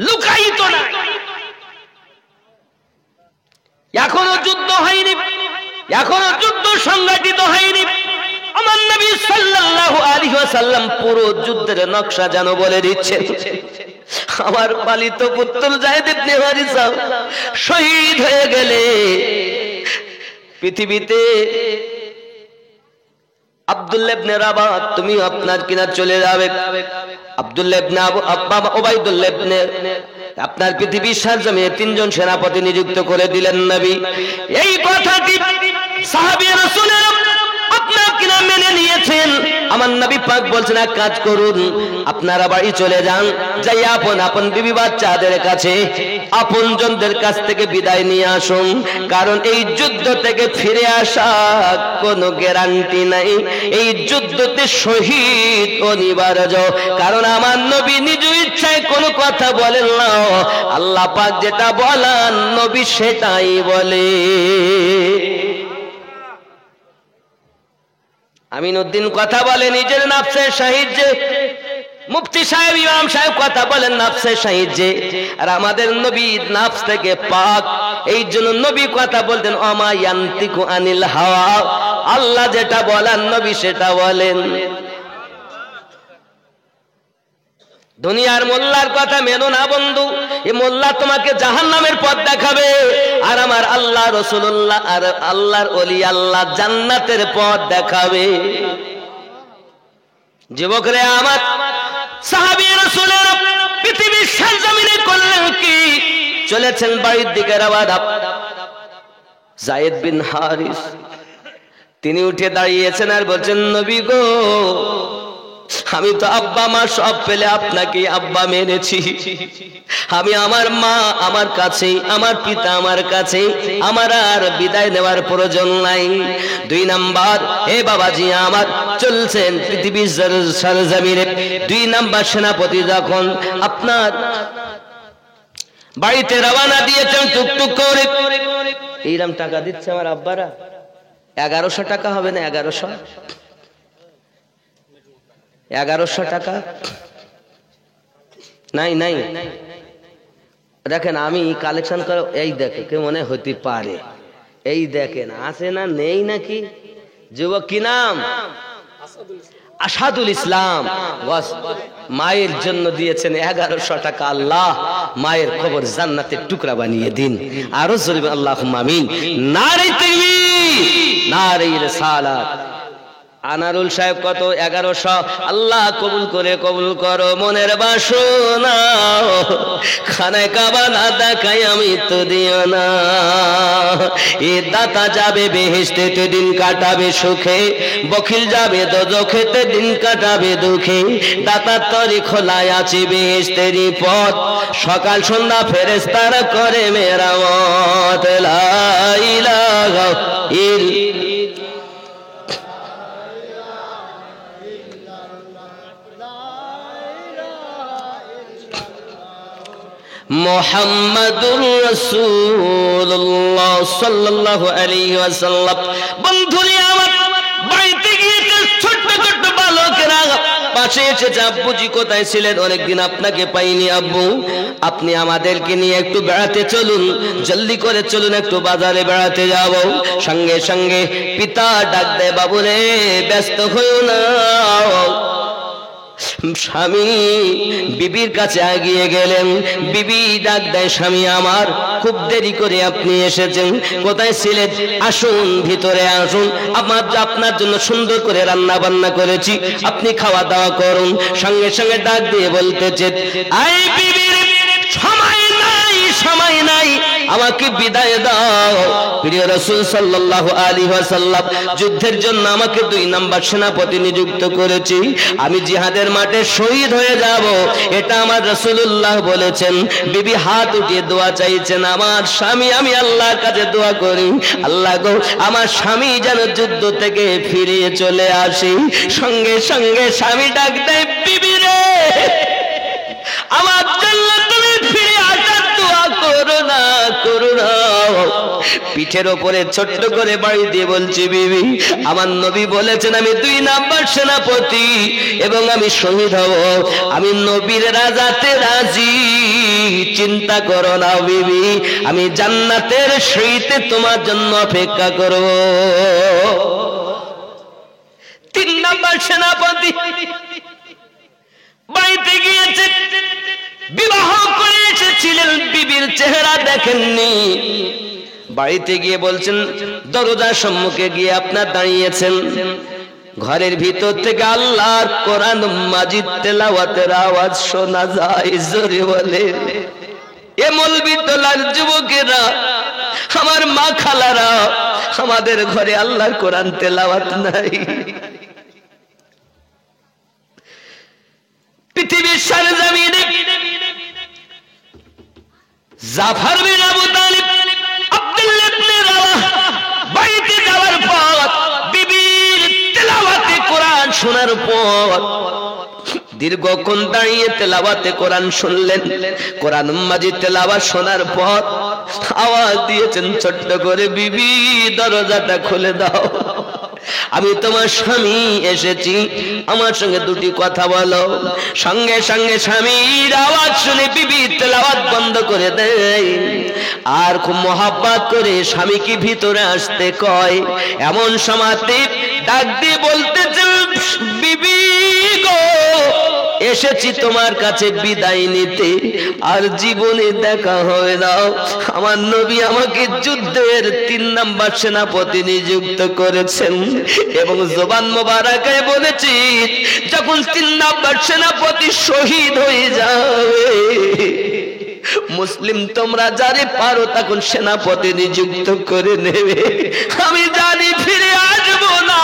লুকায়িত নাই। এখনো যুদ্ধ হয়নি, এখনো যুদ্ধ সংগঠিত হয়নি। আমার নবী সাল্লাল্লাহু আলাইহি ওয়াসাল্লাম পুরো যুদ্ধের নকশা যেন বলে দিচ্ছেন। আমার পালিত পুত্র যায়েদ ইবনে হারিসা শহীদ হয়ে গেলে পৃথিবীতে আব্দুল্লাহ ইবনে রাবাহ তুমি আপনার কিনা চলে যাবে। আব্দুল্লাহ ইবনে উবাইদুল্লাহ ইবনে আপনার পৃথিবীর সারজমিনে 3 জন সেনাপতি নিযুক্ত করে দিলেন নবী। এই কথাটি সাহাবী রাসূলের আপনার কিনা সাহাবীরা মেনে নিয়েছেন। আমার নবী পাক বলছেন এক কাজ করুন, আপনারা বাড়ি চলে যান, যাই আপন আপন বিবি বাচ্চাদের কাছে আপনজনদের কাছ থেকে বিদায় নিয়ে আসুন, কারণ এই যুদ্ধ থেকে ফিরে আসা কোনো গ্যারান্টি নাই। এই যুদ্ধতে শহীদ অনিবার্য, কারণ আমার নবী নিজ ইচ্ছায় কোনো কথা বলেন না, আল্লাহ পাক যেটা বলেন নবী সেটাই বলে। আমিনউদ্দিন কথা বলে নিজের নাফসে শহীদ যে, মুফতি সাহেব ইমাম সাহেব কথা বলেন নাফসে শহীদ যে, আর আমাদের নবী নাফস থেকে পাক। এই জন্য নবী কথা বলতেন ওমা ইয়ান্তিকু আনিল হাওয়া, আল্লাহ যেটা বলেন নবী সেটা বলেন। দুনিয়ার মোল্লার কথা মেনো না বন্ধু, এই মোল্লা তোমাকে জাহান্নামের পথ দেখাবে, আর আমার আল্লাহ রাসূলুল্লাহ আর আল্লাহর ওলি আল্লাহ জান্নাতের পথ দেখাবে। যুবকরে আমার, সাহাবী রাসূলের পৃথিবীর সরজমিনে করলেন কি, চলেছেন বাড়ির দিকে রওনা। যায়েদ বিন হারিস তিনি উঠে দাঁড়িয়েছেন আর বলছেন নবী গো, আমি তো আব্বা মা সব পেলে আপনাকে আব্বা মেনেছি, আমি আমার মা আমার কাছে, আমার পিতা আমার কাছে, আমার আর বিদায় নেওয়ার প্রয়োজন নাই। 2 নাম্বার, হে বাবাজি আমার, চলছেন পৃথিবীর সরজমিনে 2 নাম্বার সেনাপতি যখন আপনার বাড়িতে রওনা দিয়েছেন টুকটুক করে, এইরকম টাকা দিচ্ছে আমার আব্বারা, 1100 টাকা হবে না, 1100 টাকা নাই নাই। দেখেন আমি কালেকশন করে, এই দেখে কে মনে হতে পারে, এই দেখেন আছে না নেই নাকি। যুবক কি নাম? আসাদুল ইসলাম। মায়ের জন্য দিয়েছেন 1100 টাকা। আল্লাহ মায়ের কবর জান্নাতের টুকরা বানিয়ে দিন। আরো জোরে আল্লাহুম্মা আমিন। নারে তাকবীর, নারে রিসালাত। আনারুল সাহেব কত? 1100। আল্লাহ কবুল করে, কবুল করো মনের বাসনা, খানায় কাবা না দেখাই আমি তো দিও না। এ দাতা যাবে বেহেশতে তে দিন কাটাবে সুখে, বখিল যাবে দোজখেতে দিন কাটাবে দুঃখে। দাতার তরি খোলায় আছে বেহেশতেরই পথ, সকাল সন্ধ্যা ফেরেশতারা করে মেরামত। লা ইলাহা ইল্লাল্লাহ মুহাম্মাদুর রাসূলুল্লাহ সাল্লাল্লাহু আলাইহি ওয়াসাল্লাম। বন্ধুরা আমার, বাড়িতে গিয়ে ছোট্ট ছোট্ট বালকেরা পাশে এসেছে, আব্বুজি কোথায় ছিলেন, অনেকদিন আপনাকে পাইনি আব্বু, আপনি আমাদেরকে নিয়ে একটু বেড়াতে চলুন, জলদি করে চলুন, একটু বাজারে বেড়াতে যাব। সঙ্গে সঙ্গে পিতা ডাক দেয়, বাবু রে ব্যস্ত হইও না। স্বামী বিবির কাছে এগিয়ে গেলেন, বিবি ডাক দেয়, স্বামী আমার খুব দেরি করে আপনি এসেছেন, কোথায় ছিলেন? আসুন ভিতরে আসুন, আপনার জন্য সুন্দর করে রান্না বান্না করেছি, আপনি খাওয়া দাওয়া করুন। সঙ্গে সঙ্গে ডাক দিয়ে বলতেছে, আই বিবি সময় নাই, সময় নাই, আমাকে বিদায় দাও। প্রিয় রাসূল সাল্লাল্লাহু আলাইহি ওয়াসাল্লাম যুদ্ধের জন্য আমাকে 2 নাম্বার সেনাপতি নিযুক্ত করেছি, আমি জিহাদের মাঠে শহীদ হয়ে যাব, এটা আমার রাসূলুল্লাহ বলেছেন। বিবি হাত উঠিয়ে দোয়া চাইছেন, আমার স্বামী, আমি আল্লাহর কাছে দোয়া করি, আল্লাহ গো আমার স্বামী যেন যুদ্ধ থেকে ফিরে চলে আসে। সঙ্গে সঙ্গে স্বামী ডাক দেয়, বিবি রে আমার জন্য তুমি ফিরে আসার দোয়া করো না, করো না। পিঠের ওপরে ছোট্ট করে বাড়ি দিয়ে বলছি, বিবি আমার নবী বলেছেন আমি 2 নাম্বার সেনাপতি এবং আমি শহীদ হব, আমি নবীর রাজাতে রাজি, চিন্তা করো না বিবি, আমি জান্নাতের সিঁড়িতে তোমার জন্য অপেক্ষা করব। 3 নাম্বার সেনাপতি বাড়িতে গিয়েছে, বিবাহ করে এসেছিলেন, বিবির চেহারা দেখেননি। বাড়িতে গিয়ে বলছেন, দরজার সম্মুখে গিয়ে আপনার দাঁড়িয়েছেন, ঘরের ভিতর থেকে আল্লাহর কোরআন মাজিদ তেলাওয়াতের আওয়াজ শোনা যায়। জোরে বলে এ মৌলবি তোলার যুবকেরা, আমার মা খালারা, আমাদের ঘরে আল্লাহর কোরআন তেলাওয়াত নাই। পৃথিবীর সরজমিনে জাফর বিন আবু তালিব আব্দুল্লাহ ইবনে রাওয়াহ বাইতে যাওয়ার পর বিবির তেলাওয়াতে কোরআন শোনার পর দীর্ঘক্ষণ দাঁড়িয়ে তেলাওয়াতে কোরআন শুনলেন। কোরআন মাজিদ তেলাওয়াত শোনার পর আওয়াজ দিয়েছেন ছোট্ট করে, বিবি দরজাটা খুলে দাও, আমি তোমার স্বামী এসেছি, আমার সঙ্গে দুটি কথা বলো। সঙ্গে সঙ্গে স্বামীর আওয়াজ শুনে বিবি তেলাওয়াত বন্ধ করে দেয় আর খুব মহব্বত করে স্বামীকে ভিতরে আসতে কয়। এমন সময়তে ডাক দিয়ে বলতেছে, বিবি গো, এসেছি তোমার কাছে বিদায় নিতে, আর জীবনে দেখা হবে না। আমার নবী আমাকে যুদ্ধের 3 নাম্বার সেনাপতি নিযুক্ত করেছেন এবং জবান মোবারকায় বলেছি, যখন 3 নাম্বার সেনাপতি শহীদ হয়ে যাবে, মুসলিম তোমরা যারে পারো তখন সেনাপতি নিযুক্ত করে নেবে, আমি জানি ফিরে আসবো না।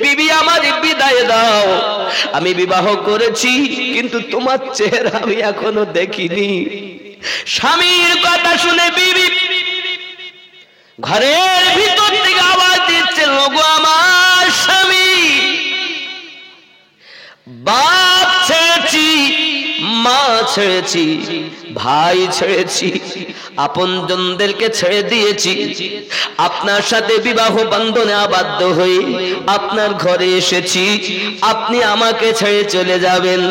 বিবি আমার বিদায় দাও, আমি বিবাহ করেছি কিন্তু তোমার চেহারা আমি এখনো দেখিনি। স্বামীর কথা শুনে বিবি ঘরের ভিতর থেকে আওয়াজ দিচ্ছে, ওগো আমার স্বামী, বাপ ছেড়েছি, মা ছেড়েছি, ভাই ছেড়েছি, আপনজনদেরকে ছেড়ে দিয়েছি, আপনার সাথে বিবাহ বন্ধনে আবদ্ধ হয়ে আপনার ঘরে এসেছি, আপনি আমাকে ছেড়ে চলে যাবেন,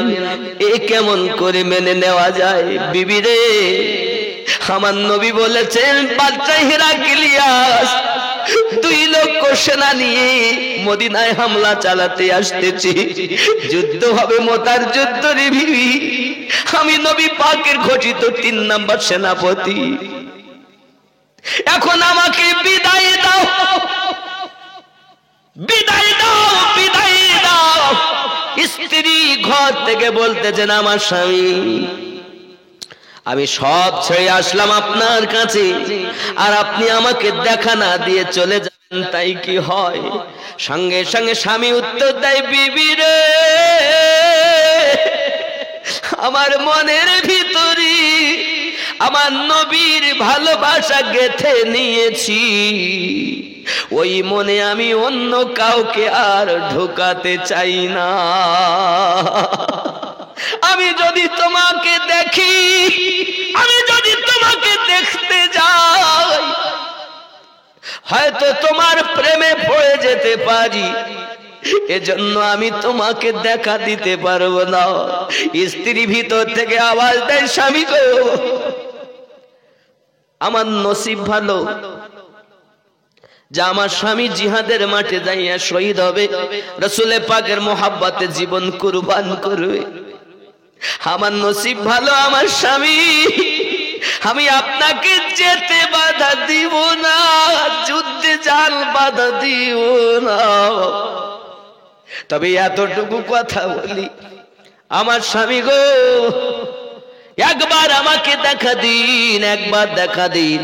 এ কেমন করে মেনে নেওয়া যায়? বিবি রে, আমার নবী বলেছেন, বাদশা হিরাক্লিয়াস 2 লক্ষ সেনা নিয়ে মদিনায় হামলা চালাতে আসতেছি, যুদ্ধ হবে, মোতার যুদ্ধ রে বিবি, আমি নবী পাকের ঘোষিত 3 নাম্বার সেনাপতি, এখন আমাকে বিদায় দাও, বিদায় দাও, বিদায় দাও। স্ত্রী ঘর থেকে বলতেছেন, আমার স্বামী, আমি সব ছেড়ে আসলাম আপনার কাছে, আর আপনি আমাকে দেখা না দিয়ে চলে যান, তাই কি হয়? সঙ্গে সঙ্গে স্বামী উত্তর দেয়, বিবি রে, আমার মনের ভিতরে আমার নবীর ভালোবাসা গেঁথে নিয়েছি, ওই মনে আমি অন্য কাউকে আর ঢোকাতে চাই না। আমি যদি তোমাকে দেখি, আমি যদি তোমাকে দেখতে যাই, হয়তো তোমার প্রেমে পড়ে যেতে পারি, এজন্য আমি তোমাকে দেখা দিতে পারবো না। স্ত্রী ভিতর থেকে আওয়াজ দেয়, স্বামী গো, আমার নসিব ভালো যে আমার স্বামী জিহাদের মাঠে যাইয়া শহীদ হবে, রাসূল পাকের মোহাব্বতে জীবন কুরবান করবে। আমার নসিব ভালো, আমার স্বামী, আমি আপনাকে যেতে বাধা দিব না, যুদ্ধে যান বাধা দিব না। তবে এতটুকু কথা বলি, আমার স্বামী গো, একবার আমাকে দেখা দিন, একবার দেখা দিন,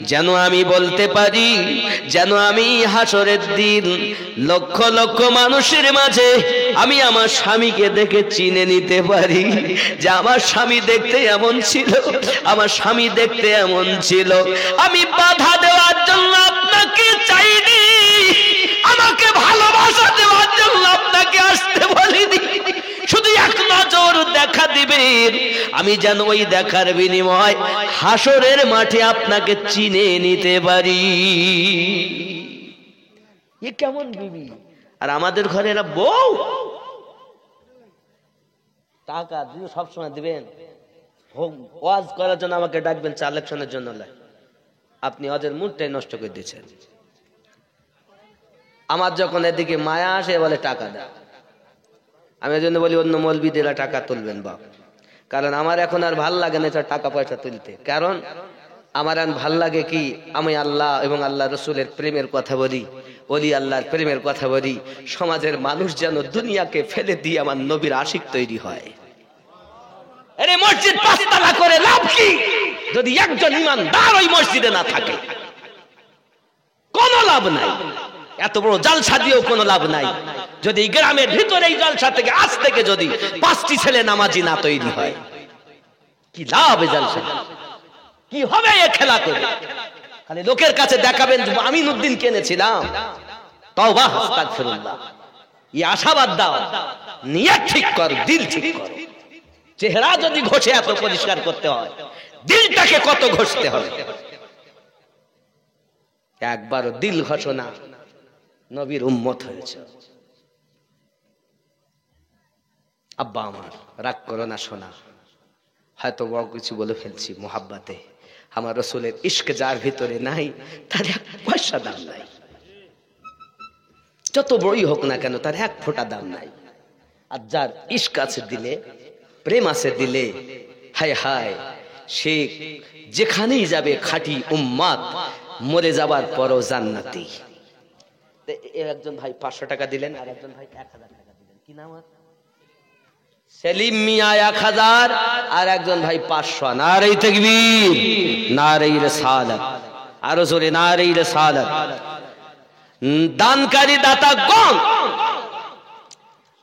যেন আমি বলতে পারি, যেন আমি হাসরের দিন লক্ষ লক্ষ মানুষের মাঝে আমি আমার স্বামীকে দেখে চিনে নিতে পারি যে আমার স্বামী দেখতে এমন ছিল, আমার স্বামী দেখতে এমন ছিল। আমি বাধা দেওয়ার জন্য আপনাকে চাইনি, আমাকে ভালোবাসা দেওয়ার জন্য আপনাকে আসতে বলিনি, শুধু এক নজর দেখা দিবেন, আমি যেন ওই দেখার বিনিময় হাসরের মাঠে আপনাকে চিনে নিতে পারি। এ কেমন বিবি? আর আমাদের ঘরে এরা বউ, টাকা দিয়ে সবসময় দিবেন, ওয়াজ করার জন্য আমাকে ডাকবেন, 4 ইলেকশনের জন্য, আপনি ওদের মুডটাই নষ্ট করে দিচ্ছেন। আমার যখন এদিকে মায়া আসে বলে টাকা দেয়, আমি এই জন্য বলি অন্য মৌলবীদেরা টাকা তুলবেন বাপ, কারণ আমার এখন আর ভাল লাগে না টাকা পয়সা তুলতে। কারণ আমার আর ভাল লাগে কি, আমি আল্লাহ এবং আল্লাহ রসুলের প্রেমের কথা বলি, ওলি আল্লাহর প্রেমের কথা বলি, সমাজের মানুষ যেন দুনিয়াকে ফেলে দিয়ে আমার নবীর আশিক তৈরি হয়। আরে মসজিদ 5 তলা করে লাভ কি যদি একজন ইমানদার ওই মসজিদে না থাকে? লাভ নাই, এত বড় জালসা দিয়েও কোনো লাভ নাই যদি গ্রামের ভিতরে এই জালসা থেকে আজ থেকে যদি 5টি ছেলে নামাজি না তৈরি হয়। কি লাভ এই জালসা, কি হবে এ খেলা করে? খালি লোকের কাছে দেখাবেন আমিনউদ্দিন কেনেছিলাম, তওবা আস্তাগফিরুল্লাহ। এই আশাবাদ দাও, নিয়ত ঠিক কর, দিল ঠিক কর। চেহারা যদি ঘষে এত পরিষ্কার করতে হয়, দিলটাকে কত ঘষতে হবে? একবার দিল ঘষনা, নবীর উম্মত হয়েছে। আব্বা আমার রাগ করো না শোনা, হয়তো বড় কিছু বলে ফেলছি মোহাব্বতে। আমার রসুলের ইশক যার ভিতরে নাই তার 1 পয়সা দাম নাই, যত বড়ই হোক না কেন তার 1 ফোঁটা দাম নাই। আর যার ইশক আছে দিলে, প্রেম আছে দিলে, হায় হায়, সে যেখানেই যাবে খাঁটি উম্মত, মরে যাবার পরও জান্নাতি। একজন ভাই 500 টাকা দিলেন, আর একজন ভাই 1000 টাকা দিলেন। কি নাম? সেলিম মিয়া 1000, আর একজন ভাই 500। নারে তাকবীর, নারে রিসালাত, আরো জোরে নারে রিসালাত। দানকারী দাতা গণ।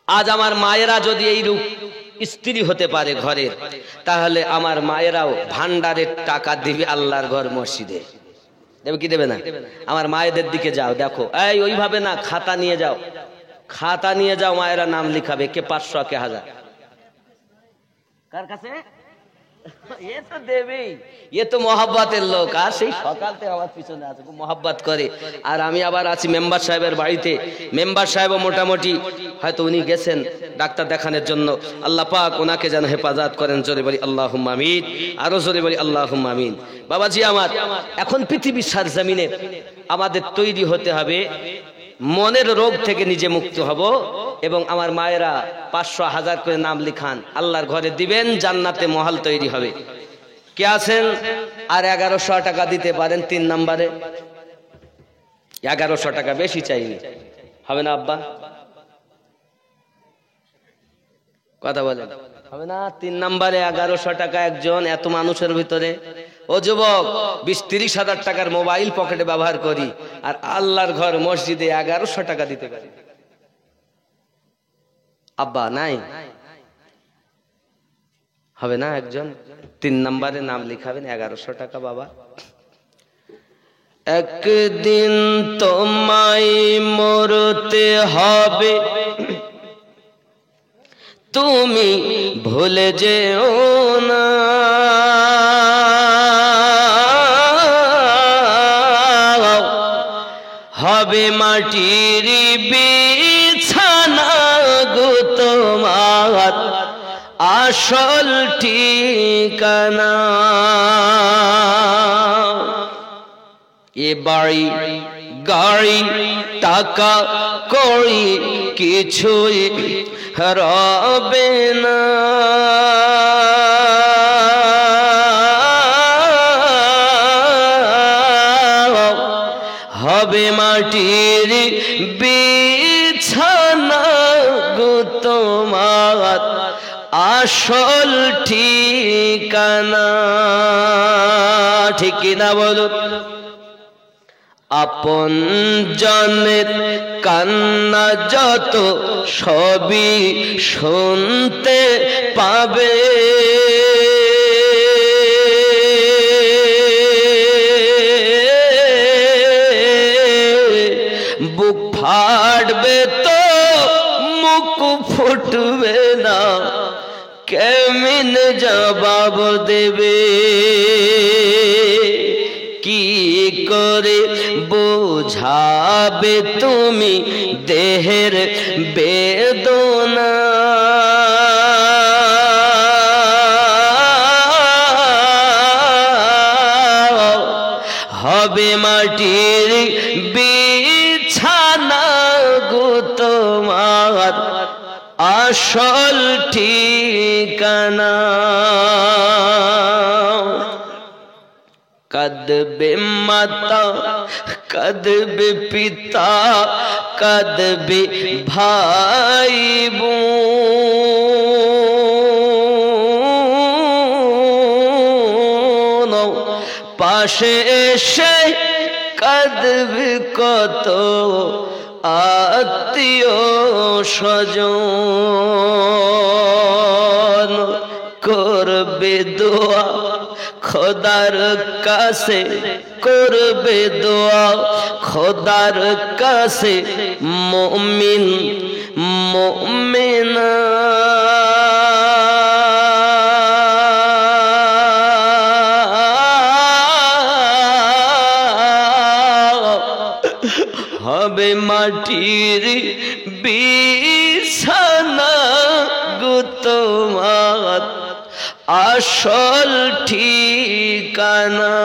আজ আমার মায়েরা যদি এই রূপ স্ত্রী হতে পারে ঘরের, তাহলে আমার মায়েরাও ভান্ডারের টাকা দিবে আল্লাহর ঘর মসজিদে। দেবে কি দেবে না? আমার মায়েদের দিকে যাও, দেখো, এই ওইভাবে না, খাতা নিয়ে যাও, খাতা নিয়ে যাও, মায়েরা নাম লিখাবে, কে 500 কে 1000। কার কাছে? এ তো দেবেই, এ তো মহাব্বতের লোক। আর সেই সকাল থেকে আমার পিছনে আছে, খুব মহাব্বত করে। আর আমি আবার আছি মেম্বার সাহেবের বাড়িতে। মেম্বার সাহেবও মোটামুটি হয়তো উনি গেছেন ডাক্তার দেখানোর জন্য। আল্লাহ পাক ওনাকে যেন হেফাজত করেন। জোরে বলি আল্লাহুম্মা আমিন, আরো জোরে বলি আল্লাহুম্মা আমিন। বাবাজি আমার, এখন পৃথিবীর সরজমিনে আমাদের তৈরি হতে হবে, মনের রোগ থেকে নিজে মুক্ত হব। এবং আমার মায়েরা 500 1000 করে নাম লিখান, আল্লাহর ঘরে দিবেন, জান্নাতে মহল তৈরি হবে। কে আছেন আর 1100 টাকা দিতে পারেন 3 নম্বরে? 1100 টাকা, বেশি চাইনি, হবে না আব্বা? কথা বলেন, হবে না? 3 নম্বরে 1100 টাকা একজন, এত মানুষের ভিতরে। ও যুবক, 20-30 হাজার টাকার মোবাইল পকেটে ব্যবহার করি, আর আল্লাহর ঘর মসজিদে 1100 টাকা দিতে পারি। আব্বা নাই, হবে না? একজন 3 নম্বরে নাম লিখাবেন, 1100 টাকা। বাবা, একদিন তোমায় মরতে হবে, তুমি ভুলে যেও না। হবে মাটির বিছানা গো তোমার আসল ঠিকানা। এ বাড়ি গাড়ি টাকা কড়ি কিছুই রবে না। হবে মাটির বিছানা গো তোমার আসল ঠিকানা। ঠিক কিনা বলো? আপন জনের কান্না যত সবই শুনতে পাবে, বুক ফাটবে তো মুখ ফুটবে না, কেমন জবাব দেবে? কি করে বোঝাবে তুমি দেহের বেদনা? হবে মাটির বিছানা গো তোমার আসল ঠিকানা। কাঁদবে মাতা, কাঁদবে পিতা, কাঁদবে ভাই বোন, পাশে এসে কাঁদবে কত আত্মীয় স্বজন, করবে দোয়া খোদার কাছে, করবে দোয়া খোদার কাছে মুমিন মুমিনা। হবে মাটির বিছানা গো তোমার আসল ঠিকানা।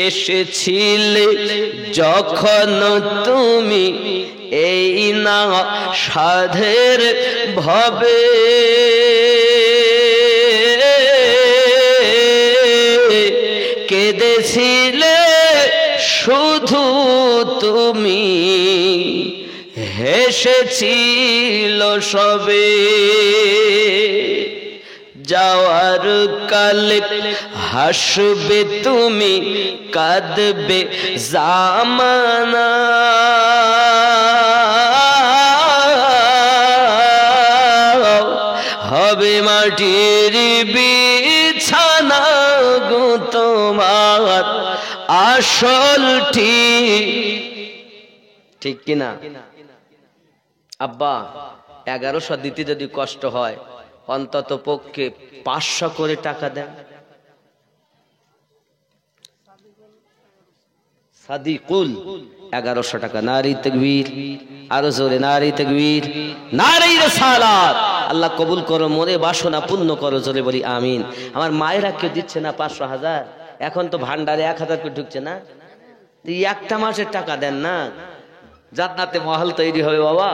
এসেছিলে যখন তুমি এই না সাধের ভবে, কেঁদেছিলে শুধু তুমি, হেসেছিল সবে। যাওয়ার কালে হাসবে তুমি, কাঁদবে জামানা। হবে মাটির বিছানা গো তোমার আসল ঠিক কিনা? আব্বা 1100 দিতে যদি কষ্ট হয় অন্তত পক্ষে 500 করে টাকা দেন। সাদিকুল 1100 টাকা। নারী তাকবীর, আরো জোরে নারী তাকবীর, নারী রিসালাত। আল্লাহ কবুল করো, মনে বাসনা পূর্ণ করো, জোরে বলি আমিন। আমার মায়েরা কেউ দিচ্ছে না 500,000, এখন তো ভান্ডারে 1000 করে ঢুকছে না, একটা মাসের টাকা দেন না, জান্নাতে মহল তৈরি হবে বাবা।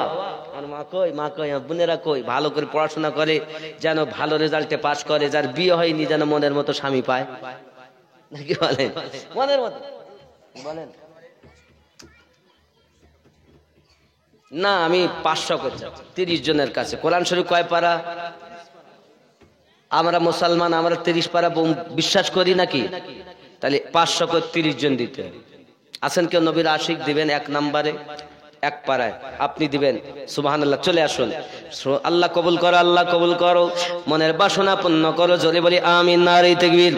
আর মা কই, মা কই, বোনেরা কই, ভালো করে পড়াশোনা করে যেন ভালো রেজাল্টে পাস করে, যার বিয়ে হয়নি যেন মনের মতো স্বামী পায়, নাকি বলেন? মনের মতো বলেন না। আমি 500 করছি 30 জনের কাছে। কোরআন শরীফ কয় পারা? আমরা মুসলমান, আমরা 30 পারা বিশ্বাস করি নাকি? তাহলে 500 করে 30 জন দিতে হবে। আছেন কেউ নবীর আশিক? দিবেন 1 নম্বরে 1 পারায় আপনি দিবেন সুবহানাল্লাহ। চলে আসুন। আল্লাহ কবুল করো, আল্লাহ কবুল করো, মনের বাসনা পূর্ণ করো, জোরে বলি আমিন। নারী তাকবীর।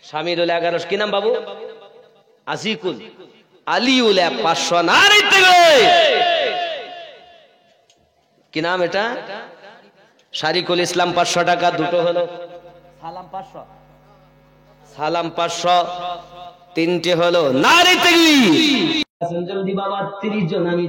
শামিরুল 1100। কি নাম বাবু? আজিকুল, আলিউল 500। নারী তাকবীর। কি নাম এটা? শারিকুল ইসলাম 500 টাকা। দুটো হলো। সালাম 500, সালাম 500, 3টে হলো। নারী তাকবীর। জলদি বাবা 30 জন। আমি